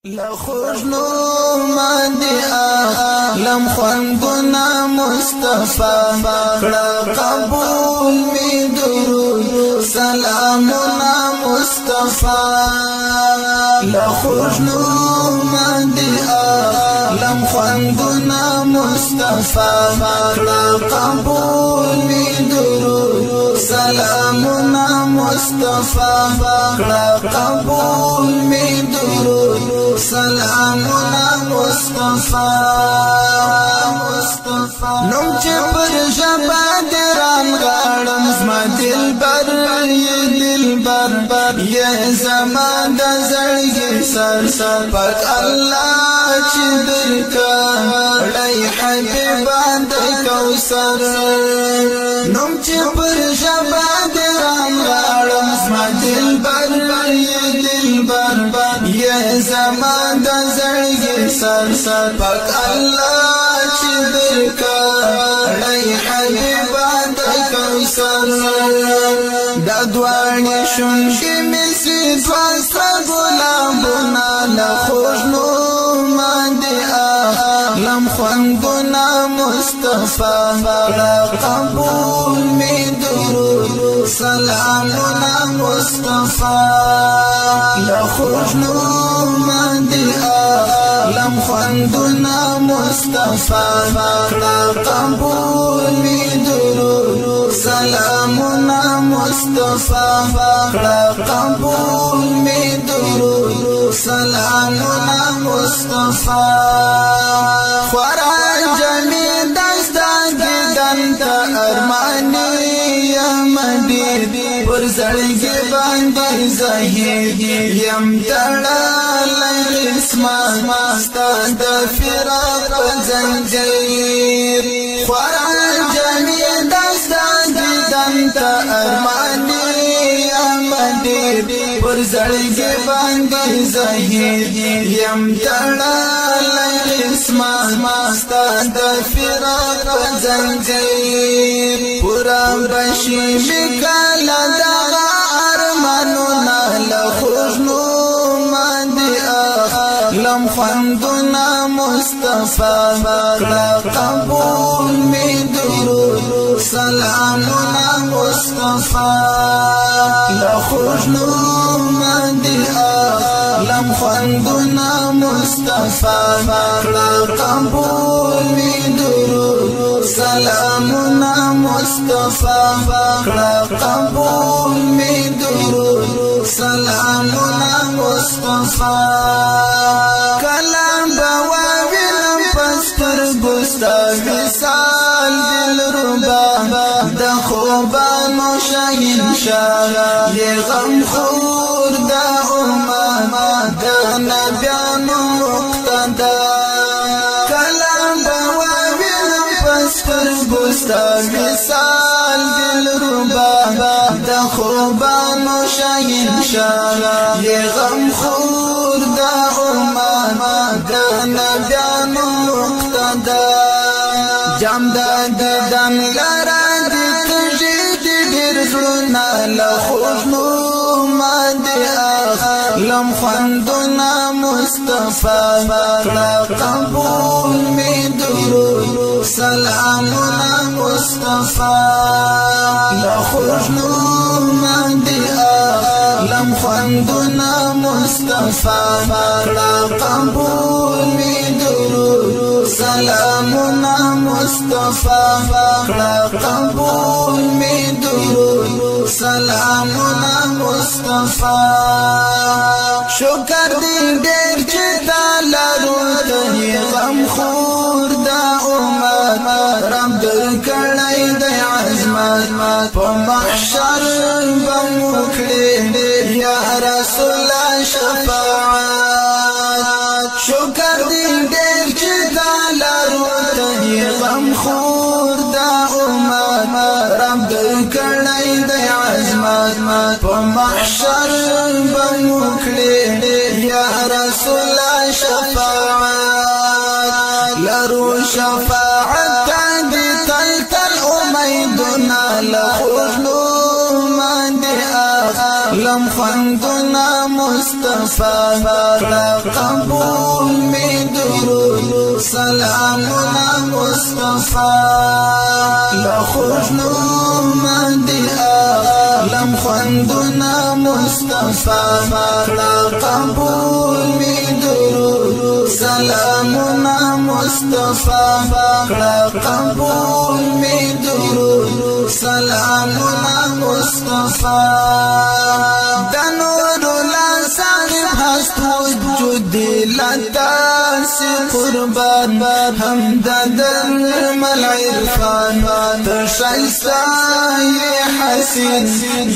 لخوشنو ماندی لم خوندنا مصطفى قبول می درود سلامنا مصطفى لخوشنو ماندی لم خوندنا مصطفى قبول می درود سلامنا مصطفى قبول می درود سلامنا مصطفى نوم چې پر ژبه دران غاړم زما دلبر دلبر یې زما د زړګي سر پاک الله چې درکړی حبیبان د کوثر نوم چې پر ژبه دران غاړم زما دلبر دلبر یې زما د زړګي سر پاک الله چې درکړی حبیبان د کوثر دا دوانې شونډې مې سي دواسته ګلابونه له خوږنو باندې لم خوندونه مصطفى قبول می درود سلامنا مصطفى له خوږنو باندې لم خوندنا مصطفى قبول می درود سلامنا مصطفى قبول می درود سلامنا مصطفى خوران جمی دستا گدن تا ارمانی یمدی پر زړګي باندې زهید یم تړلی اسما ستا د فراق زنجیر خوران جمی دستا گدن تا ارمانی یمدی پر زړګي باندې زهید یم تړلی اسما ستا د فراق زنجیر پورا بشی بکالا دغا ارمانونا لخوږنو باندې لم خوندنا مصطفى قبول می درود سلامنا مصطفى لخوږنو باندې لم خوندنا مصطفى قبول می درود سلامنا مصطفى قبول می درود سلامنا مصطفى کلام بواویلم پستر گستا وصال دلربا د خوبانو شهنشاه یې غم خور د امت د نبیانو مقتدا کلام بواویلم پستر گستا وصال دلربا د خوبانو شهنشاه یې غم خور د امت د نبیانو مقتدا جامداد دم لرا د تجید ډېر زړونه له خوږنو باندې لم خوندنا مصطفى قبول می درود سلامنا مصطفى له خوږنو باندې لم خوندنا مصطفى قبول می درود سلامنا مصطفى قبول می درود سلامنا مصطفى شکر دې ډېر چې لرو ته غم خور د امت رب درکړی د عظمت په محشر به وکړې یا رسول الله شفاعت شکر دې ډېر چې لرو ته غم خور د امت رب درکړی د عظمت په محشر به وکړې یا رسول الله شفاعت لرو شفاعت دې تل امیدونه له خوږنو باندې لم خوندنا مصطفى قبول می درود سلامنا مصطفى لخوشنو مندی لم خوندنا مصطفى قبول می درود سلامنا مصطفى قبول می درود سلامنا مصطفى دنور لا صاحب هست وجود لتاسی قربان همدادر مل عرفان تشایستا یہ حسین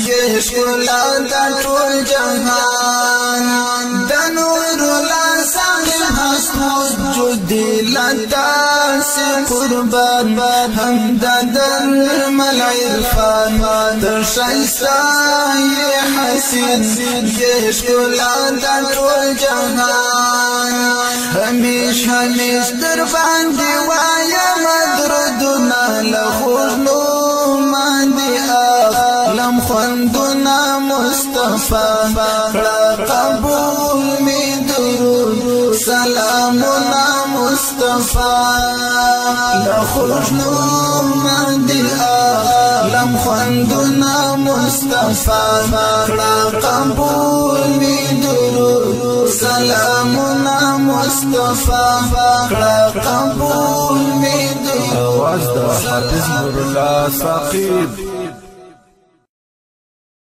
یہ شکلا دا ټول جهان دنور لا صاحب هست وجود لتاسی قربان همدادر مل عرفان تشایستا یہ حسین یہ شکلا دا ټول جهان همیش همیش در باندې وایم درودونه لخوږنو باندې لم خوندونه مصطفى قبول می درود سلامونه مصطفى لخوږنو باندې لم خوندونه مصطفى قبول می درود سلامنا مصطفى قبول می درود آواز د حافظ نور الله ساقب